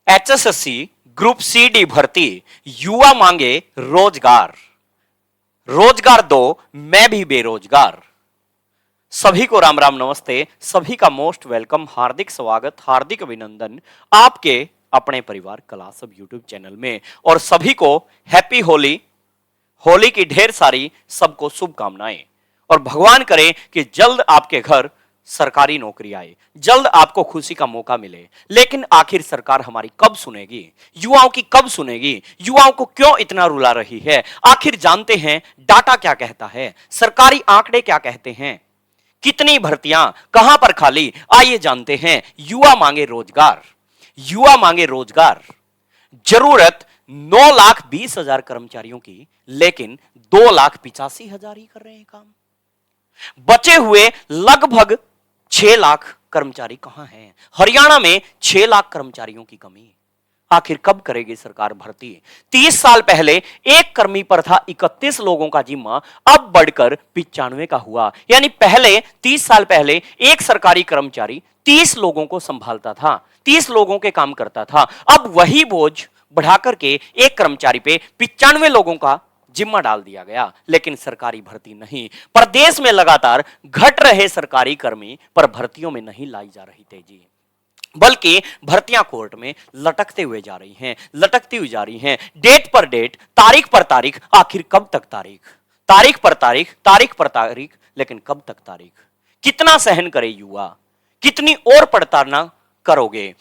HSSC group C D भर्ती, युवा मांगे रोजगार, रोजगार दो मैं भी बेरोजगार। सभी को राम राम नमस्ते, सभी का मोस्ट वेलकम, हार्दिक स्वागत, हार्दिक अभिनंदन आपके अपने परिवार क्लास अब यूट्यूब चैनल में। और सभी को हैप्पी होली, होली की ढेर सारी सबको शुभकामनाएं। और भगवान करे कि जल्द आपके घर सरकारी नौकरी आए, जल्द आपको खुशी का मौका मिले। लेकिन आखिर सरकार हमारी कब सुनेगी, युवाओं की कब सुनेगी, युवाओं को क्यों इतना रुला रही है? आखिर जानते हैं डाटा क्या कहता है, सरकारी आंकड़े क्या कहते हैं, कितनी भर्तियां कहां पर खाली, आइए जानते हैं। युवा मांगे रोजगार, युवा मांगे रोजगार। जरूरत 9,20,000 कर्मचारियों की, लेकिन 2,85,000 ही कर रहे हैं काम। बचे हुए लगभग 6 लाख कर्मचारी कहां हैं? हरियाणा में 6 लाख कर्मचारियों की कमी। आखिर कब करेगी सरकार भर्ती? 30 साल पहले एक कर्मी पर था 31 लोगों का जिम्मा, अब बढ़कर 95 का हुआ। यानी पहले 30 साल पहले एक सरकारी कर्मचारी 30 लोगों को संभालता था, 30 लोगों के काम करता था। अब वही बोझ बढ़ाकर के एक कर्मचारी पे 95 लोगों का जिम्मा डाल दिया गया, लेकिन सरकारी भर्ती नहीं। प्रदेश में लगातार घट रहे सरकारी कर्मी, पर भर्तियों में नहीं लाई जा रही तेजी, बल्कि भर्तियां कोर्ट में लटकते हुए जा रही हैं, लटकती हुई जा रही हैं। डेट पर डेट, तारीख पर तारीख, आखिर कब तक तारीख? तारीख पर तारीख, तारीख पर तारीख, लेकिन कब तक तारीख? कितना सहन करे युवा, कितनी और पड़ताल करोगे?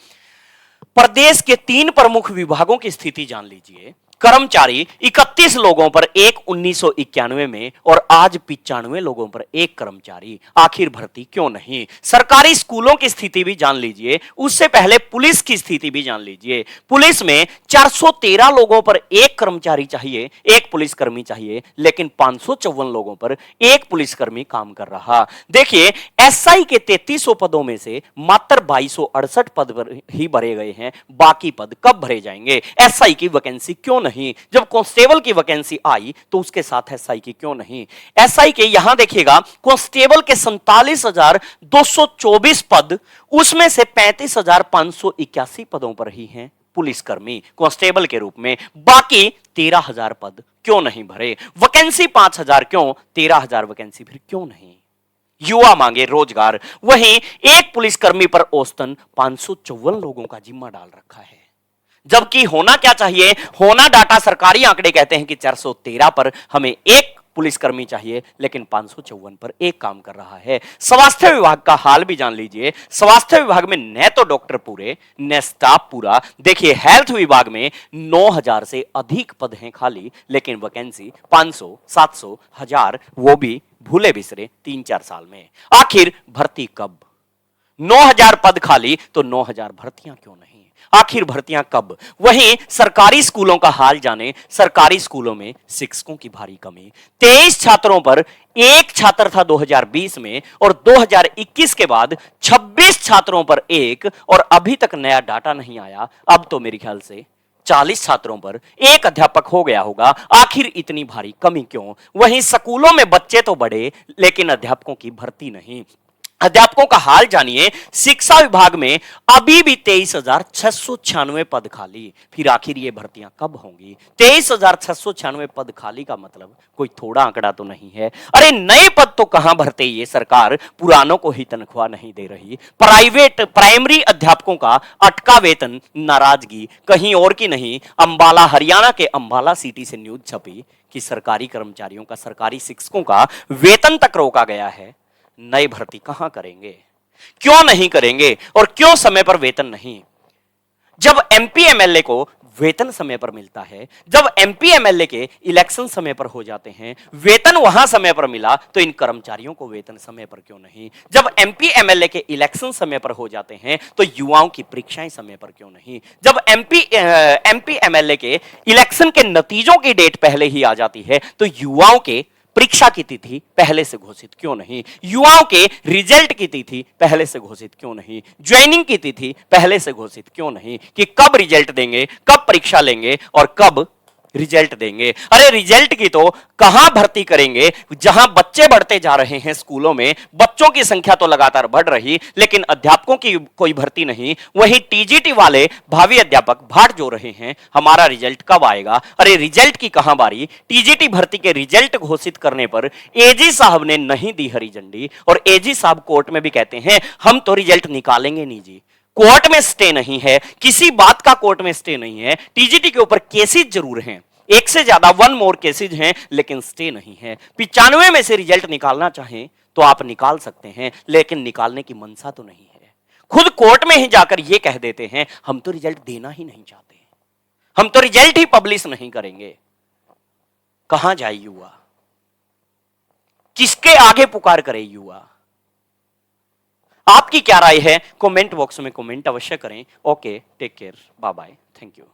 प्रदेश के 3 प्रमुख विभागों की स्थिति जान लीजिए। कर्मचारी 31 लोगों पर एक 1991 में, और आज 95 लोगों पर एक कर्मचारी। आखिर भर्ती क्यों नहीं? सरकारी स्कूलों की स्थिति भी जान लीजिए, उससे पहले पुलिस की स्थिति भी जान लीजिए। पुलिस में 413 लोगों पर एक कर्मचारी चाहिए, एक पुलिसकर्मी चाहिए, लेकिन 554 लोगों पर एक पुलिसकर्मी काम कर रहा। देखिए, एसआई के 3300 पदों में से मात्र 2268 पद ही भरे गए हैं, बाकी पद कब भरे जाएंगे? एसआई की वैकेंसी क्यों नहीं? जब कांस्टेबल की वैकेंसी आई तो उसके साथ एसआई की क्यों नहीं? एसआई के यहां देखिएगा, कांस्टेबल के 47,224 पद, उसमें से 35,581 पदों पर ही हैं पुलिसकर्मी कांस्टेबल के रूप में। बाकी 13,000 पद क्यों नहीं भरे? वैकेंसी 5,000 क्यों, 13,000 वैकेंसी फिर क्यों नहीं? युवा मांगे रोजगार, वहीं एक पुलिसकर्मी पर औसतन 554 लोगों का जिम्मा डाल रखा है। जबकि होना क्या चाहिए? होना, डाटा सरकारी आंकड़े कहते हैं कि 413 पर हमें एक पुलिसकर्मी चाहिए, लेकिन 554 पर एक काम कर रहा है। स्वास्थ्य विभाग का हाल भी जान लीजिए। स्वास्थ्य विभाग में न तो डॉक्टर पूरे, न स्टाफ पूरा। देखिए, हेल्थ विभाग में 9,000 से अधिक पद हैं खाली, लेकिन वैकेंसी 500, 700, 1000, वो भी भूले बिसरे 3-4 साल में। आखिर भर्ती कब? 9,000 पद खाली तो 9,000 भर्तियां क्यों नहीं? आखिर भर्तियां कब? वहीं सरकारी स्कूलों का हाल जाने। सरकारी स्कूलों में शिक्षकों की भारी कमी। 23 छात्रों पर एक छात्र था 2020 में, और 2021 के बाद 26 छात्रों पर एक, और अभी तक नया डाटा नहीं आया। अब तो मेरे ख्याल से 40 छात्रों पर एक अध्यापक हो गया होगा। आखिर इतनी भारी कमी क्यों? वहीं स्कूलों में बच्चे तो बढ़े, लेकिन अध्यापकों की भर्ती नहीं। अध्यापकों का हाल जानिए। शिक्षा विभाग में अभी भी 23,696 पद खाली। फिर आखिर ये भर्तियां कब होंगी? 23,696 पद खाली का मतलब कोई थोड़ा आंकड़ा तो नहीं है। अरे नए पद तो कहां भरते ये सरकार, पुरानों को ही तनख्वाह नहीं दे रही। प्राइवेट प्राइमरी अध्यापकों का अटका वेतन, नाराजगी कहीं और की नहीं। अंबाला, हरियाणा के अंबाला सिटी से न्यूज छपी कि सरकारी कर्मचारियों का, सरकारी शिक्षकों का वेतन तक रोका गया है। नई भर्ती कहां करेंगे? क्यों नहीं करेंगे? और क्यों समय पर वेतन नहीं? जब एमपी एमएलए को वेतन समय पर मिलता है, जब एमपी एमएलए के इलेक्शन समय पर हो जाते हैं, वेतन वहां समय पर मिला, तो इन कर्मचारियों को वेतन समय पर क्यों नहीं? जब एमपी एमएलए के इलेक्शन समय पर हो जाते हैं, तो युवाओं की परीक्षाएं समय पर क्यों नहीं? जब एमपी एमएलए के इलेक्शन के नतीजों की डेट पहले ही आ जाती है, तो युवाओं के परीक्षा की तिथि पहले से घोषित क्यों नहीं? युवाओं के रिजल्ट की तिथि पहले से घोषित क्यों नहीं? ज्वाइनिंग की तिथि पहले से घोषित क्यों नहीं कि कब रिजल्ट देंगे, कब परीक्षा लेंगे और कब रिजल्ट देंगे। अरे रिजल्ट की तो कहां भर्ती करेंगे, जहां बच्चे बढ़ते जा रहे हैं स्कूलों में, बच्चों की संख्या तो लगातार बढ़ रही, लेकिन अध्यापकों की कोई भर्ती नहीं। वहीं टीजीटी वाले भावी अध्यापक भाट जो रहे हैं, हमारा रिजल्ट कब आएगा। अरे रिजल्ट की कहां बारी, टीजीटी भर्ती के रिजल्ट घोषित करने पर एजी साहब ने नहीं दी हरी झंडी, और एजी साहब कोर्ट में भी कहते हैं हम तो रिजल्ट निकालेंगे नहीं जी। कोर्ट में स्टे नहीं है, किसी बात का कोर्ट में स्टे नहीं है। टीजीटी के ऊपर केसेस जरूर हैं, एक से ज्यादा 1 मोर केसेज हैं, लेकिन स्टे नहीं है। 95 में से रिजल्ट निकालना चाहें तो आप निकाल सकते हैं, लेकिन निकालने की मंशा तो नहीं है। खुद कोर्ट में ही जाकर यह कह देते हैं हम तो रिजल्ट देना ही नहीं चाहते, हम तो रिजल्ट ही पब्लिश नहीं करेंगे। कहां जाए युवा, किसके आगे पुकार करे युवा। आपकी क्या राय है, कमेंट बॉक्स में कमेंट अवश्य करें। Okay, take care, bye bye, thank you.